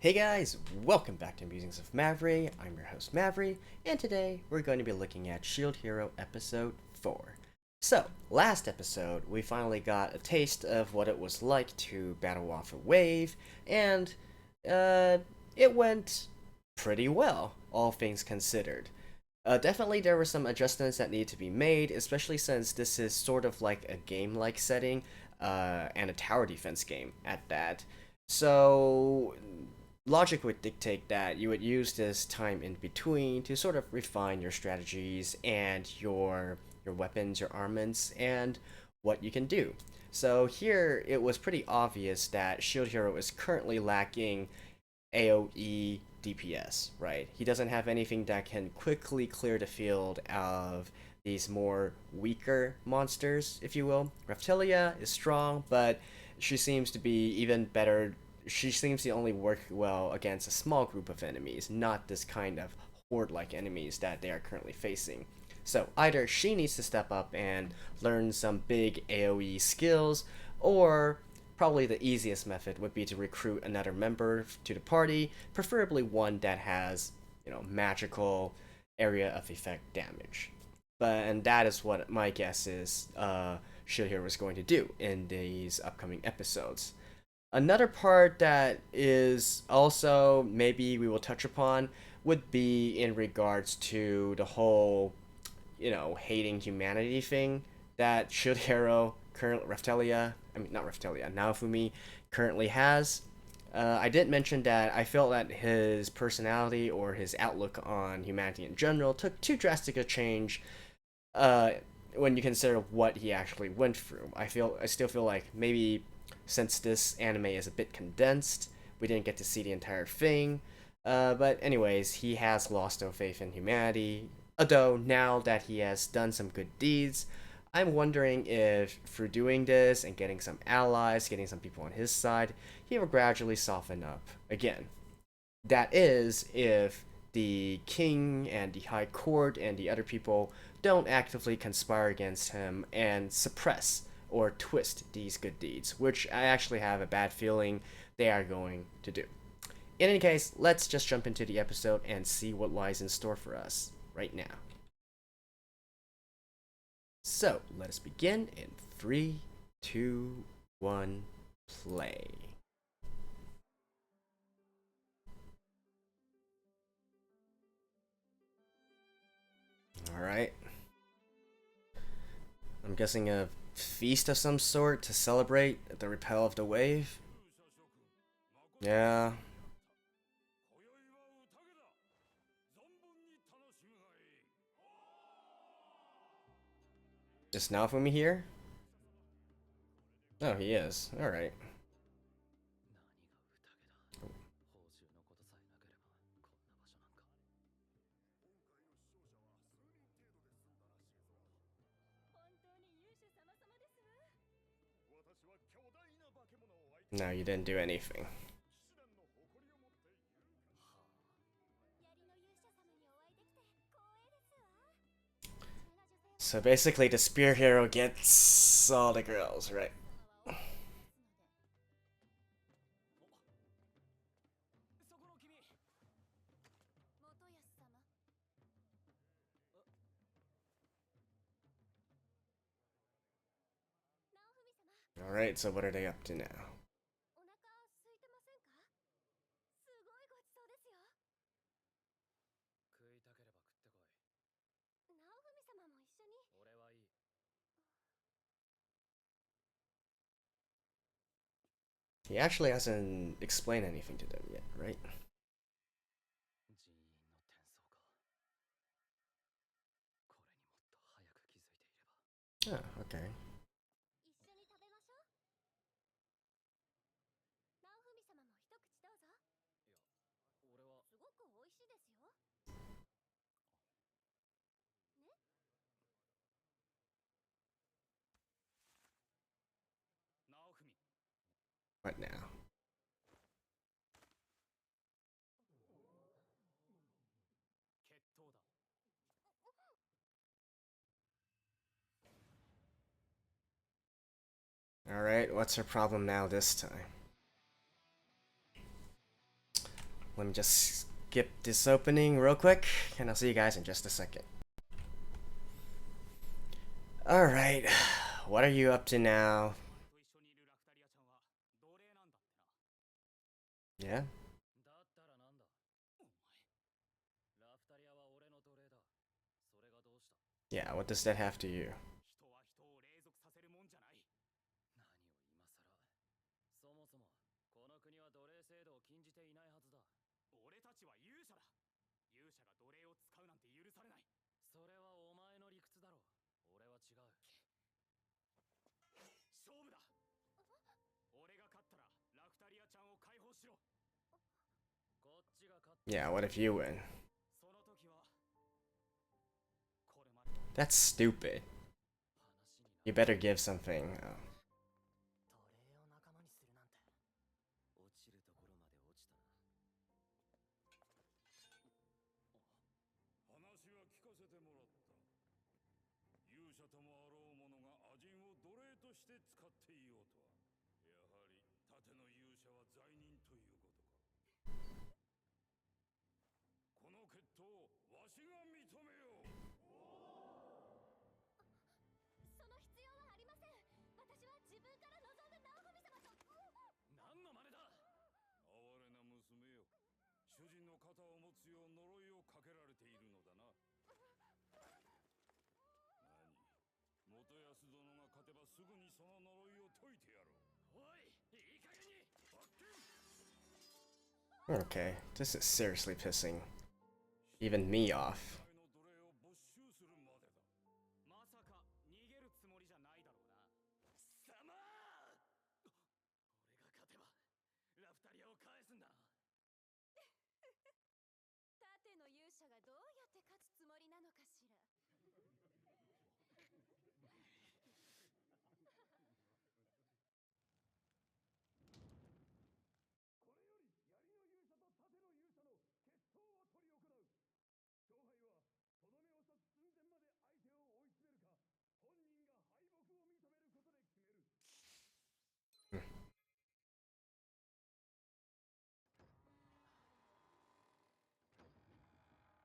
Hey guys, welcome back to Musings of Mavri. I'm your host Mavri, and today we're going to be looking at Shield Hero Episode 4. So, last episode, we finally got a taste of what it was like to battle off a wave, and it went pretty well, all things considered. Definitely there were some adjustments that need to be made, especially since this is sort of like a game-like setting, and a tower defense game at that. So, logic would dictate that you would use this time in between to sort of refine your strategies and your weapons, your armaments, and what you can do. So here it was pretty obvious that Shield Hero is currently lacking AoE DPS, right? He doesn't have anything that can quickly clear the field of these more weaker monsters, if you will. Reptilia is strong, but she seems to be even better. She seems to only work well against a small group of enemies, not this kind of horde-like enemies that they are currently facing. So either she needs to step up and learn some big AoE skills, or probably the easiest method would be to recruit another member to the party, preferably one that has, magical area of effect damage. And that is what my guess is Shield Hero is going to do in these upcoming episodes. Another part that is also maybe we will touch upon would be in regards to the whole, hating humanity thing that Shield Hero current Raftelia, I mean not Raftelia, Naofumi currently has. I did mention that I felt that his personality or his outlook on humanity in general took too drastic a change uh, when you consider what he actually went through. I still feel like maybe since this anime is a bit condensed, we didn't get to see the entire thing. But anyways, he has lost no faith in humanity. Although now that he has done some good deeds, I'm wondering if through doing this and getting some allies, getting some people on his side, he will gradually soften up again. That is, if the king and the high court and the other people don't actively conspire against him and suppress or twist these good deeds, which I actually have a bad feeling they are going to do. In any case, let's just jump into the episode and see what lies in store for us right now. So, let us begin in 3, 2, 1, play. Alright. I'm guessing a feast of some sort to celebrate the repel of the wave? Yeah. Is Naofumi here? Oh, he is. Alright. No, you didn't do anything. So basically, the spear hero gets all the girls, right? Alright, so what are they up to now? He actually hasn't explained anything to them yet, right? Oh, okay. What now? Alright, what's her problem now this time? Let me just skip this opening real quick, and I'll see you guys in just a second. Alright, what are you up to now? Yeah? Yeah, what does that have to you? Yeah, what if you win? That's stupid. You better give something. Okay, this is seriously pissing even me off.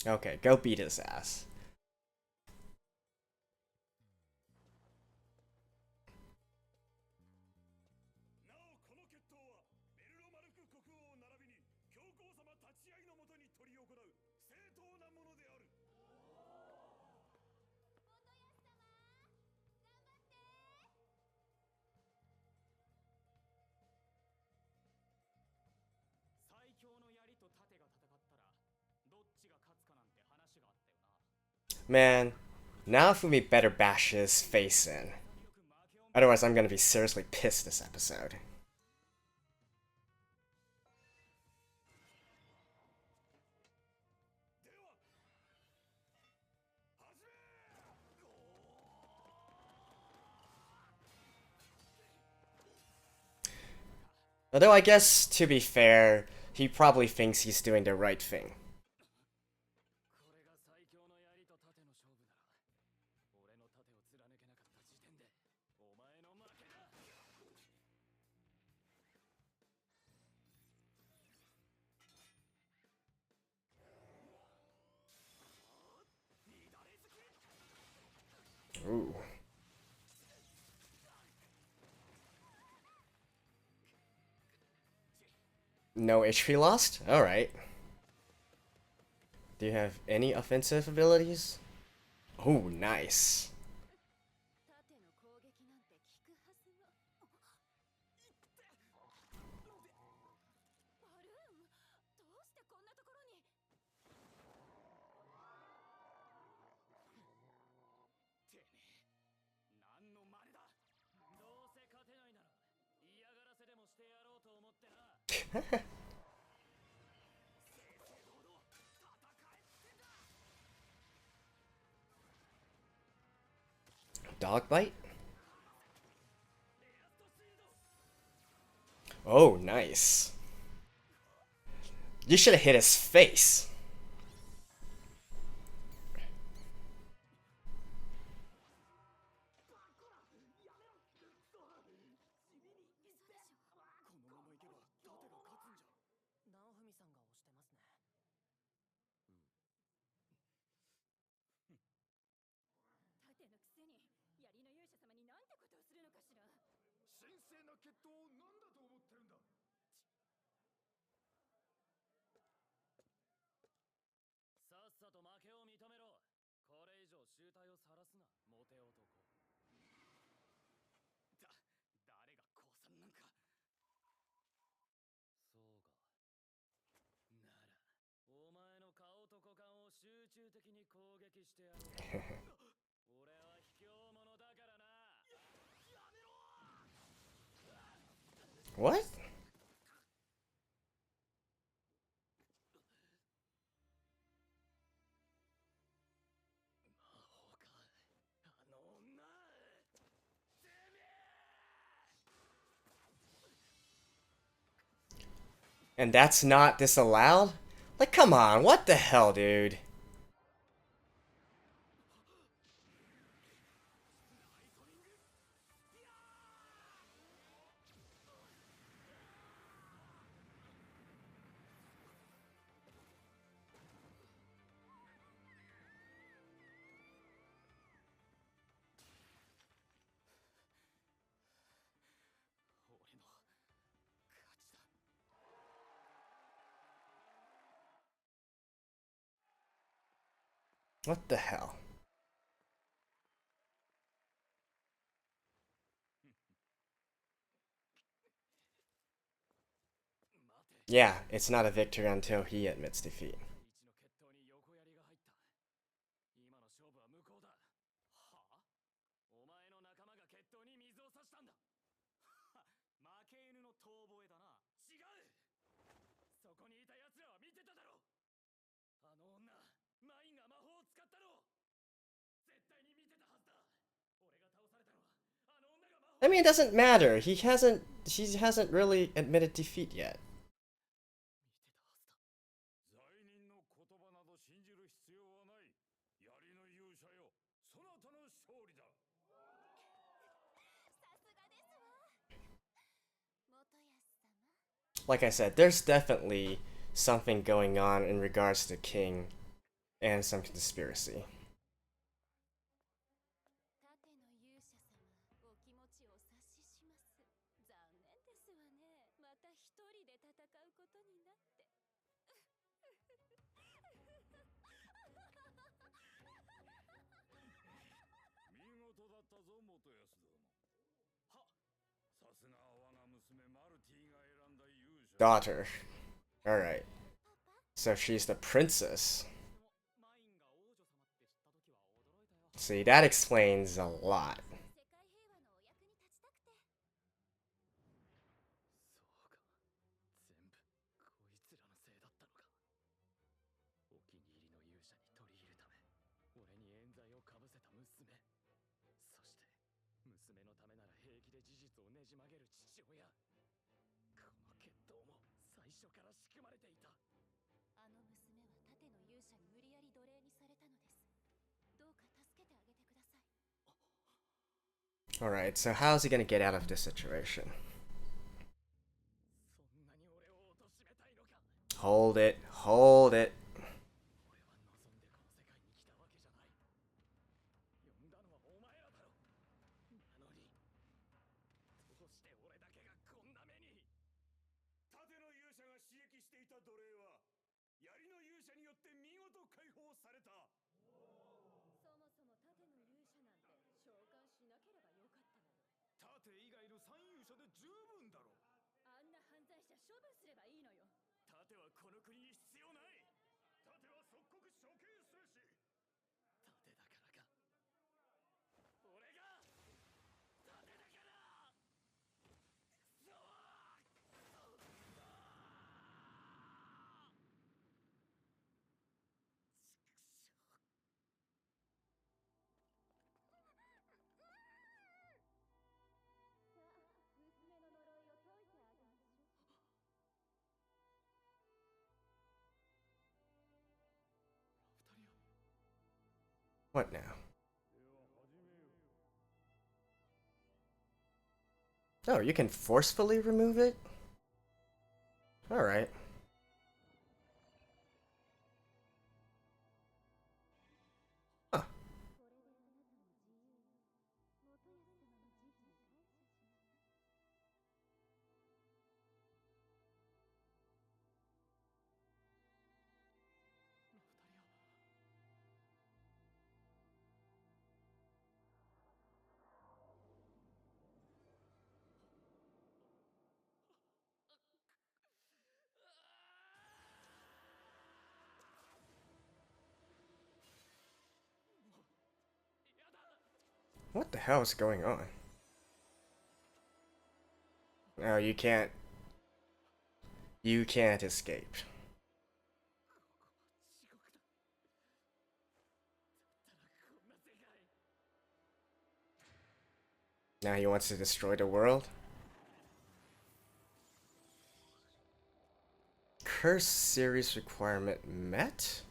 Okay, go beat his ass. Man, now Fumi better bash his face in. Otherwise, I'm gonna be seriously pissed this episode. Although I guess, to be fair, he probably thinks he's doing the right thing. Ooh. No HP lost? Alright. Do you have any offensive abilities? Oh, nice. Dog bite? Oh, nice. You should have hit his face. What? And that's not disallowed? Like, come on, what the hell, dude? What the hell? Yeah, it's not a victory until he admits defeat. I mean, it doesn't matter. She hasn't really admitted defeat yet. Like I said, there's definitely something going on in regards to the king and some conspiracy. Daughter. Alright. So she's the princess. See, that explains a lot. Alright, so how's he gonna get out of this situation? Hold it, hold it. What now? Oh, you can forcefully remove it? Alright. Huh. What the hell is going on? Oh, you can't. You can't escape. Now he wants to destroy the world? Curse series requirement met?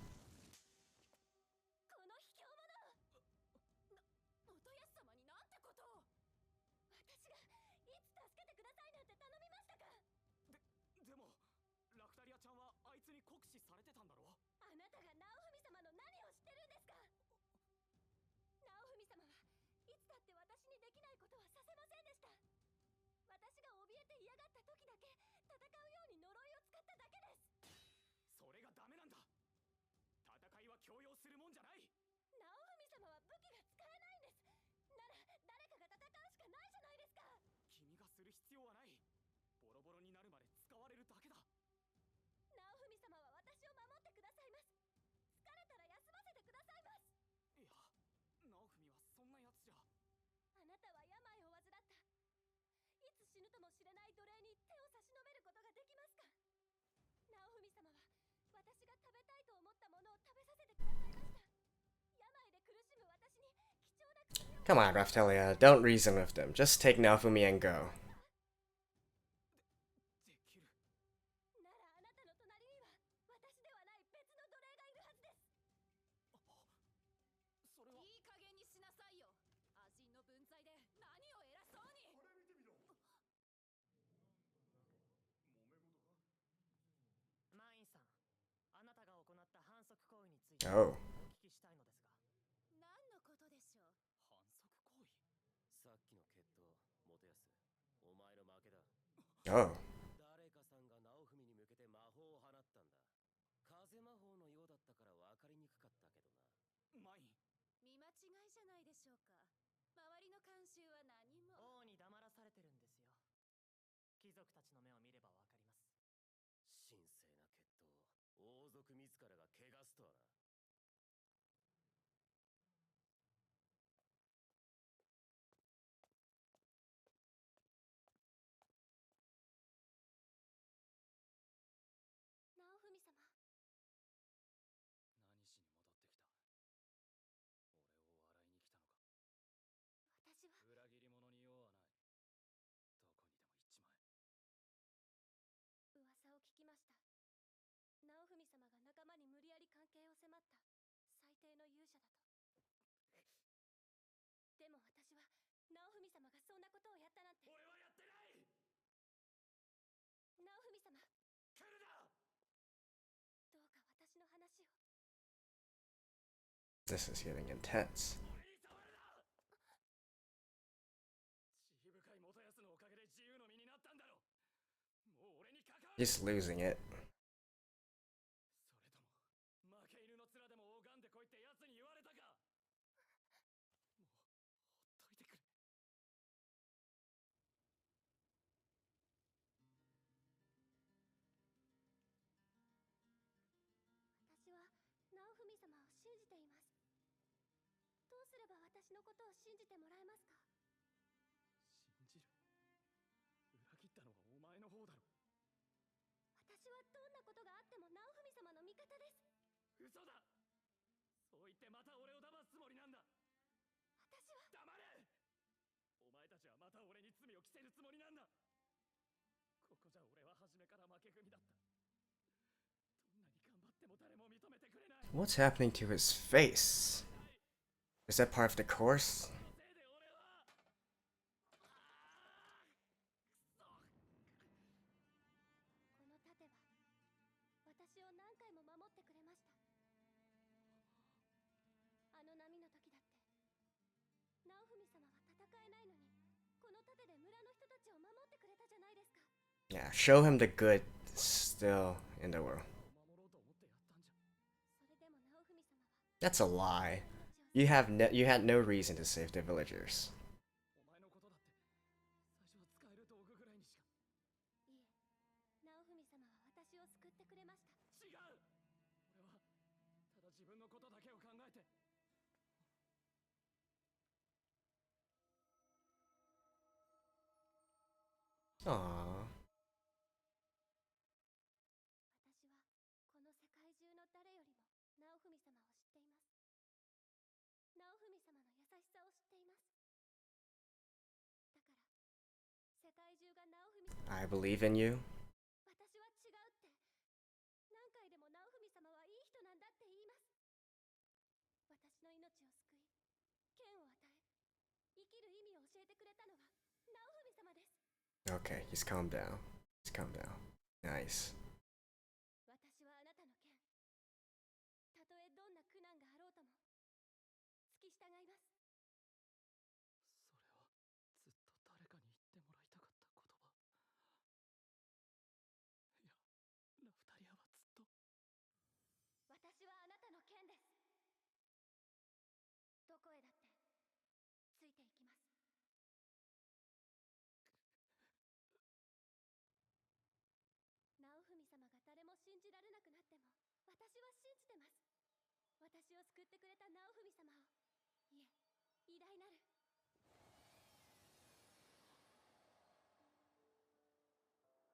Come on, Raftelia, don't reason with them. Just take Naofumi and go. Oh. Oh. This is getting intense. He's losing it. What's happening to his face? Is that part of the course? Yeah, show him the good still in the world. That's a lie. You had no reason to save the villagers. Aww. 私はこの世界中の誰よりもナオフミ様を知っています。ナオフミ様の優しさを知っています。だから世界中がナオフミ様を I believe in you. 私は違うって何回でもナオフミ様は良い人なんだって言います。私の命を救い、剣を与え、生きる意味を教えてくれたのはナオフミ様です。 Okay, he's calmed down. He's calmed down. Nice. 私はあなたの剣。たとえどんな苦難があろうとも付き従います。それはずっと誰かに言ってもらいたかった言葉。いや、ラフタリアはずっと。私はあなたの剣です。どこへだってついていきます。ナオフミ様が誰も信じられなくなっても私は信じてます。私を救ってくれたナオフミ様を、いえ、偉大なる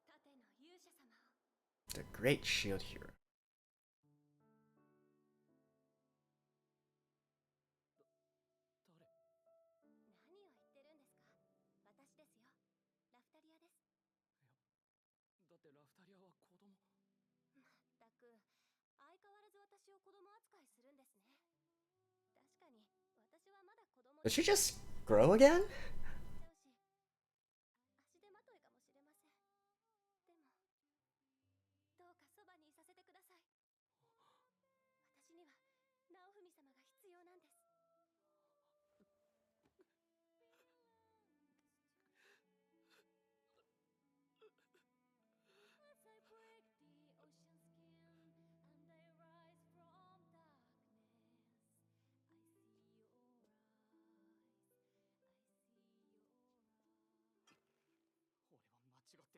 盾の勇者様を。 The great shield hero. 誰？何を言ってるんですか？私ですよ。ラフタリアです。だってラフタリアは子供。まったく相変わらず私を子供扱いするんですね。確かに私はまだ子供です。 Did she just grow again? 足手まといかもしれません。でもどうかそばにいさせてください。私にはナオフミ様が必要なんです。俺は間違ってない。勇者が奴隷を刺激する方がおかしいだろ。今だってラフタリアちゃんは洗脳されて。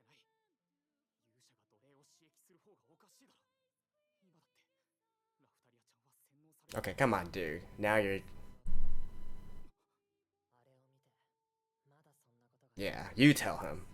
Okay, come on, dude. Now you're. Yeah, you tell him.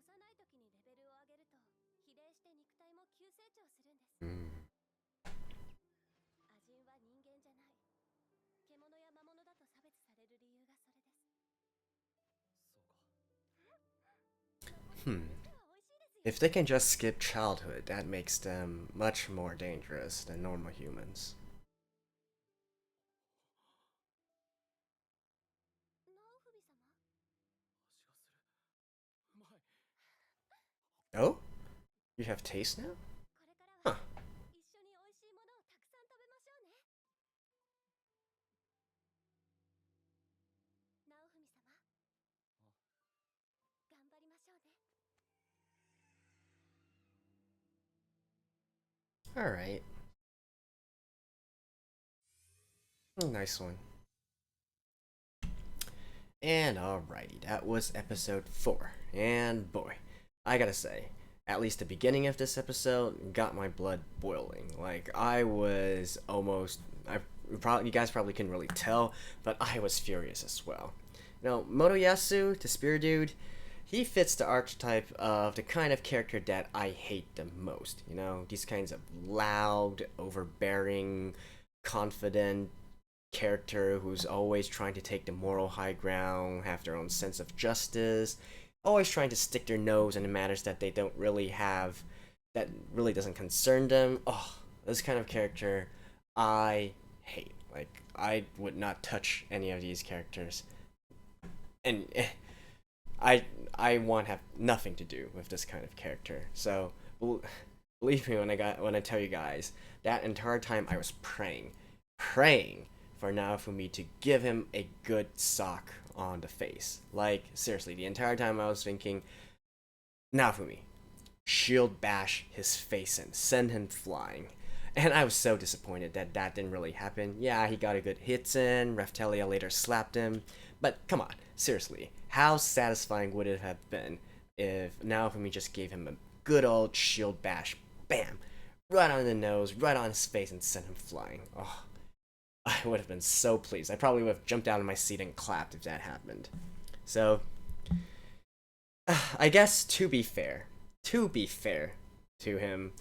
辛かったんですね。これからは私にもその辛さを分けてください。 Aww. うん。Hmm. If they can just skip childhood, that makes them much more dangerous than normal humans. Oh? You have taste now? Huh. これからは一緒に美味しいものをたくさん食べましょうね。ナオフミ様、頑張りましょうね。 Alright. Nice one. And alrighty, that was episode 4. And boy, I gotta say, at least the beginning of this episode got my blood boiling. Like, I was almost. You guys probably couldn't really tell, but I was furious as well. Now, Motoyasu, the spear dude, he fits the archetype of the kind of character that I hate the most. You know, these kinds of loud, overbearing, confident character who's always trying to take the moral high ground, have their own sense of justice, always trying to stick their nose in the matters that they don't really have that really doesn't concern them. Oh, this kind of character I hate. Like, I would not touch any of these characters, and I I want to have nothing to do with this kind of character. So believe me when I tell you guys that entire time I was praying for Naofumi to give him a good sock on the face. Like, seriously, the entire time I was thinking, Naofumi, shield bash his face and send him flying. And I was so disappointed that that didn't really happen. Yeah, he got a good hits in, Raphtalia later slapped him, but come on, seriously, how satisfying would it have been if Naofumi just gave him a good old shield bash, bam, right on the nose, right on his face, and sent him flying. Oh, I would have been so pleased. I probably would have jumped out of my seat and clapped if that happened. So, I guess to be fair to him,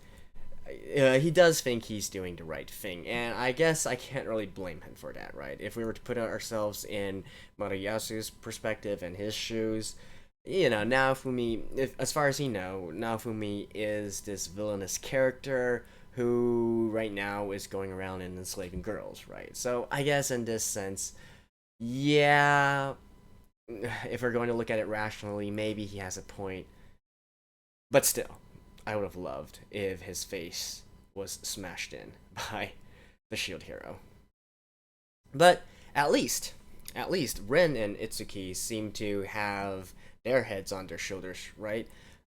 he does think he's doing the right thing, and I guess I can't really blame him for that, right? If we were to put ourselves in Maruyasu's perspective and his shoes, Naofumi, as far as he knows, Naofumi is this villainous character who right now is going around and enslaving girls, right? So I guess in this sense, yeah, if we're going to look at it rationally, maybe he has a point. But still, I would have loved if his face was smashed in by the shield hero. But at least Ren and Itsuki seem to have their heads on their shoulders, right?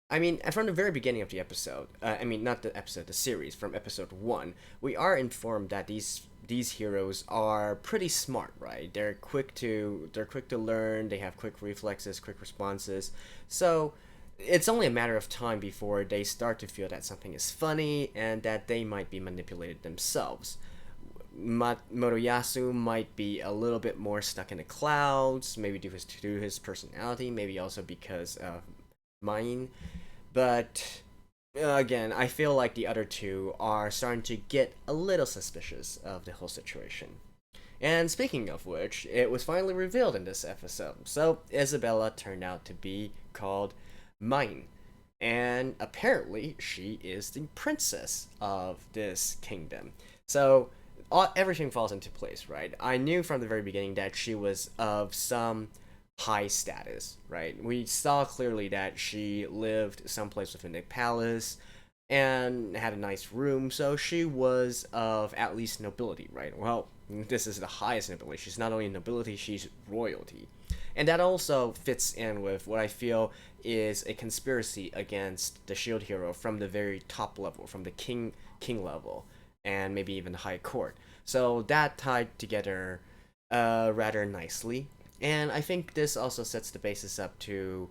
I mean, from the very beginning of the episode, not the episode, the series, from episode 1, we are informed that these heroes are pretty smart, right? They're quick to learn, they have quick reflexes, quick responses. So, it's only a matter of time before they start to feel that something is funny and that they might be manipulated themselves. Moroyasu might be a little bit more stuck in the clouds, maybe due to his personality, maybe also because of mine. But again, I feel like the other two are starting to get a little suspicious of the whole situation. And speaking of which, it was finally revealed in this episode. So Isabella turned out to be called Mine. And apparently, she is the princess of this kingdom. So everything falls into place, right? I knew from the very beginning that she was of some high status, right? We saw clearly that she lived someplace within a palace and had a nice room, so she was of at least nobility, right? Well, this is the highest nobility. She's not only nobility, she's royalty. And that also fits in with what I feel is a conspiracy against the shield hero from the very top level, from the king level, and maybe even the high court. So that tied together rather nicely. And I think this also sets the basis up to.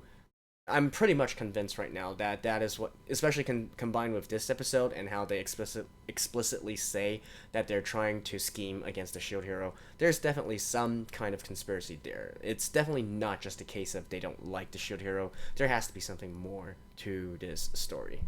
I'm pretty much convinced right now that that is what, especially combined with this episode and how they explicitly say that they're trying to scheme against the shield hero. There's definitely some kind of conspiracy there. It's definitely not just a case of they don't like the shield hero. There has to be something more to this story.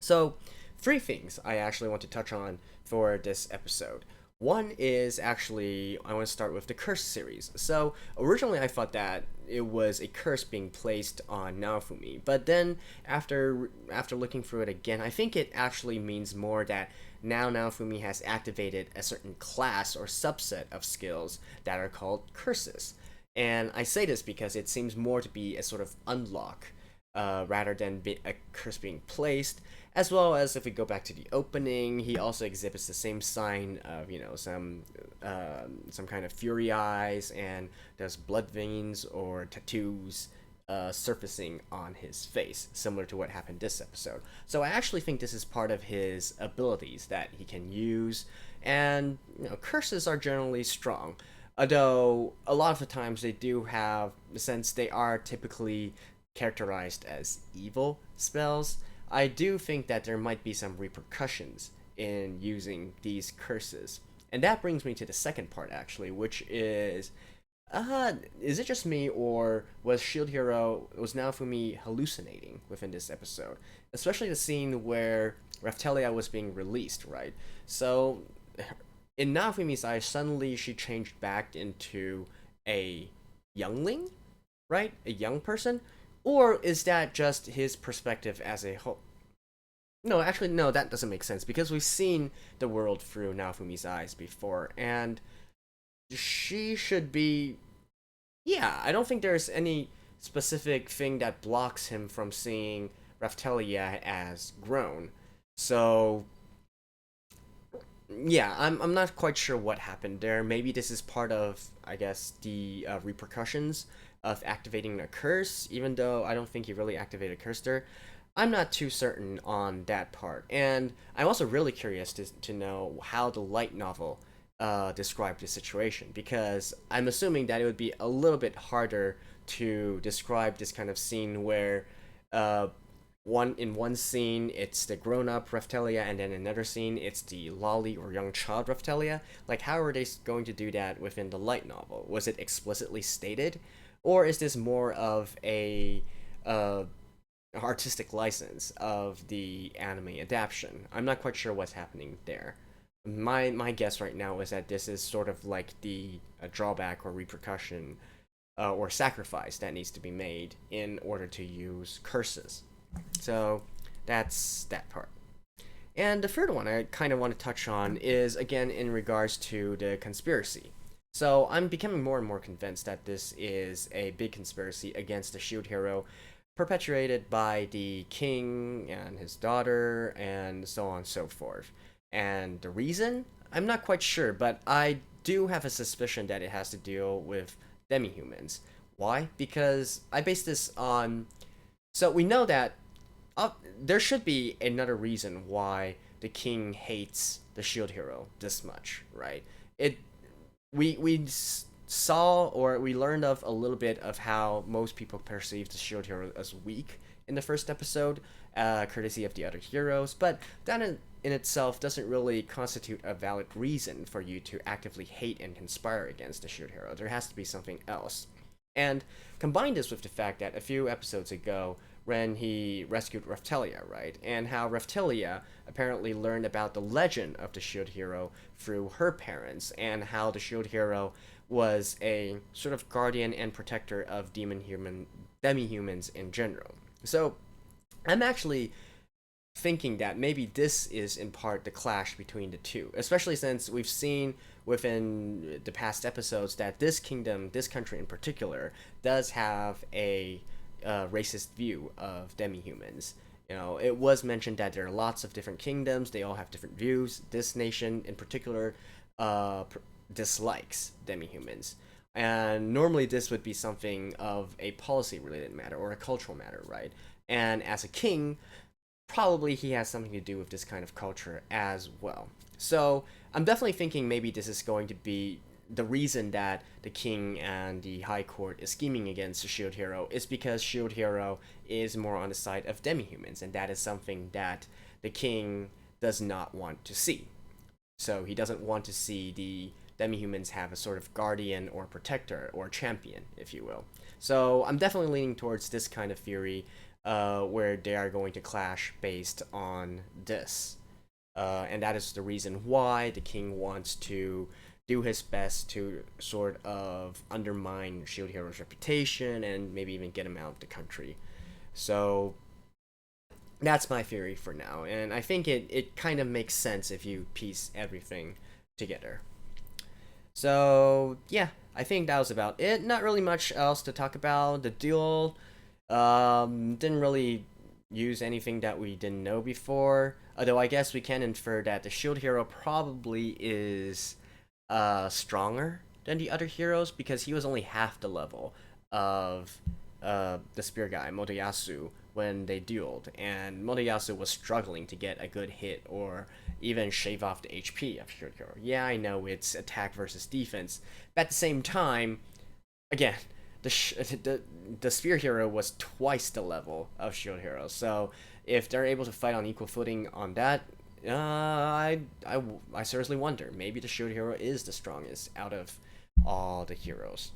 So, 3 things I actually want to touch on for this episode. One is actually, I want to start with the curse series. So, originally I thought that it was a curse being placed on Naofumi, but then after looking through it again, I think it actually means more that now Naofumi has activated a certain class or subset of skills that are called curses. And I say this because it seems more to be a sort of unlock rather than a curse being placed. As well as if we go back to the opening, he also exhibits the same sign of some kind of fury eyes, and there's blood veins or tattoos surfacing on his face, similar to what happened this episode. So I actually think this is part of his abilities that he can use, and curses are generally strong. Although a lot of the times they do have, since they are typically characterized as evil spells, I do think that there might be some repercussions in using these curses. And that brings me to the second part, actually, which is it just me, or was Naofumi hallucinating within this episode? Especially the scene where Raphtalia was being released, right? So, in Naofumi's eyes, suddenly she changed back into a youngling, right? A young person? Or is that just his perspective as a whole? No, actually, no, that doesn't make sense because we've seen the world through Naofumi's eyes before, and she should be. Yeah, I don't think there's any specific thing that blocks him from seeing Raftelia as grown. So, yeah, I'm not quite sure what happened there. Maybe this is part of, I guess, the repercussions of activating a curse, even though I don't think he really activated a curse there. I'm not too certain on that part. And I'm also really curious to know how the light novel described the situation, because I'm assuming that it would be a little bit harder to describe this kind of scene where uh, one scene it's the grown-up Raftelia, and then another scene it's the lolly or young child Raftelia. Like, how are they going to do that within the light novel? Was it explicitly stated, or is this more of a uh, artistic license of the anime adaptation? I'm not quite sure what's happening there. My guess right now is that this is sort of like the drawback or repercussion or sacrifice that needs to be made in order to use curses. So that's that part. And the third one I kind of want to touch on is again in regards to the conspiracy. So I'm becoming more and more convinced that this is a big conspiracy against the shield hero, perpetuated by the king and his daughter, and so on and so forth. And the reason? I'm not quite sure, but I do have a suspicion that it has to deal with demi-humans. Why? Because I base this on. So we know that there should be another reason why the king hates the shield hero this much, right? It we saw or we learned of a little bit of how most people perceive the shield hero as weak in the first episode, courtesy of the other heroes, but that in itself doesn't really constitute a valid reason for you to actively hate and conspire against the shield hero. There has to be something else. And combine this with the fact that a few episodes ago, when he rescued Raftelia, right? And how Raftelia apparently learned about the legend of the shield hero through her parents, and how the shield hero was a sort of guardian and protector of demi-humans in general. So I'm actually thinking that maybe this is in part the clash between the two, especially since we've seen within the past episodes that this kingdom, this country in particular, does have a racist view of demi-humans. You know, it was mentioned that there are lots of different kingdoms, they all have different views. This nation in particular dislikes demi-humans. And normally this would be something of a policy related matter or a cultural matter, right? And as a king, probably he has something to do with this kind of culture as well. So I'm definitely thinking maybe this is going to be the reason that the king and the high court is scheming against the shield hero is because shield hero is more on the side of demi-humans, and that is something that the king does not want to see. So he doesn't want to see the demi-humans have a sort of guardian or protector or champion, if you will. So I'm definitely leaning towards this kind of theory, where they are going to clash based on this. And that is the reason why the king wants to do his best to sort of undermine Shield Hero's reputation and maybe even get him out of the country. So that's my theory for now, and I think it kind of makes sense if you piece everything together. So yeah, I think that was about it. Not really much else to talk about. The duel didn't really use anything that we didn't know before. Although I guess we can infer that the shield hero probably is stronger than the other heroes because he was only half the level of the spear guy Motoyasu when they dueled, and Motoyasu was struggling to get a good hit or even shave off the HP of Shield Hero. Yeah, I know it's attack versus defense, but at the same time, again, the Spear Hero was twice the level of Shield Hero. So if they're able to fight on equal footing on that, I seriously wonder. Maybe the Shield Hero is the strongest out of all the heroes.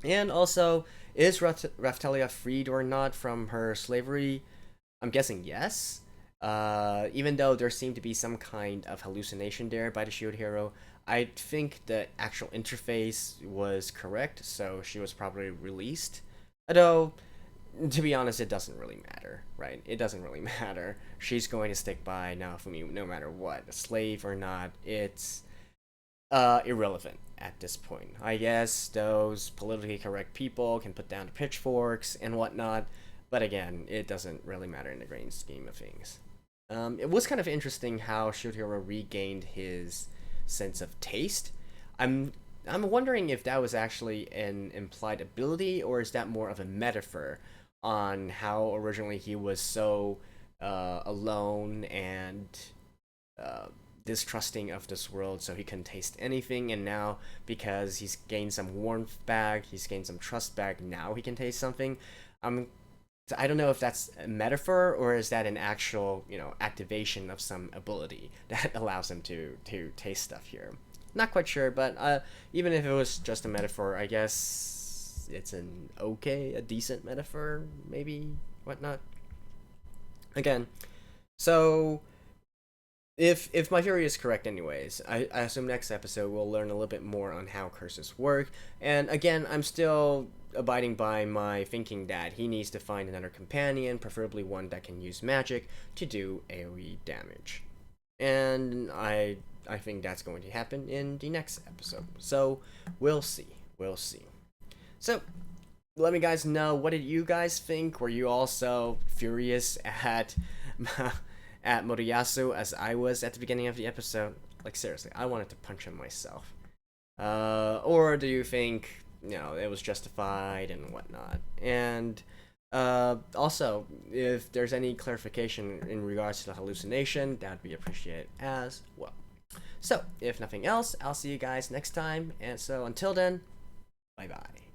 And also, is Raftelia freed or not from her slavery? I'm guessing yes. Even though there seemed to be some kind of hallucination there by the Shield Hero, I think the actual interface was correct, so she was probably released. Although, to be honest, it doesn't really matter, right? It doesn't really matter. She's going to stick by Naofumi no matter what, a slave or not. It's irrelevant at this point. I guess those politically correct people can put down the pitchforks and whatnot, but again, it doesn't really matter in the grand scheme of things. It was kind of interesting how Shotaro regained his sense of taste. I'm wondering if that was actually an implied ability, or is that more of a metaphor on how originally he was so alone and distrusting of this world, so he couldn't taste anything, and now because he's gained some warmth back, he's gained some trust back, now he can taste something. I don't know if that's a metaphor, or is that an actual, activation of some ability that allows him to taste stuff here. Not quite sure, but even if it was just a metaphor, I guess it's a decent metaphor, maybe, whatnot. Again, so if my theory is correct anyways, I assume next episode we'll learn a little bit more on how curses work, and again, I'm still abiding by my thinking that he needs to find another companion, preferably one that can use magic to do AoE damage. And I think that's going to happen in the next episode. So we'll see. So let me guys know, what did you guys think? Were you also furious at at Moriyasu as I was at the beginning of the episode? Like, seriously, I wanted to punch him myself. Or do you think, it was justified and whatnot? And also, if there's any clarification in regards to the hallucination, that would be appreciated as well. So, if nothing else, I'll see you guys next time, and so until then, bye bye.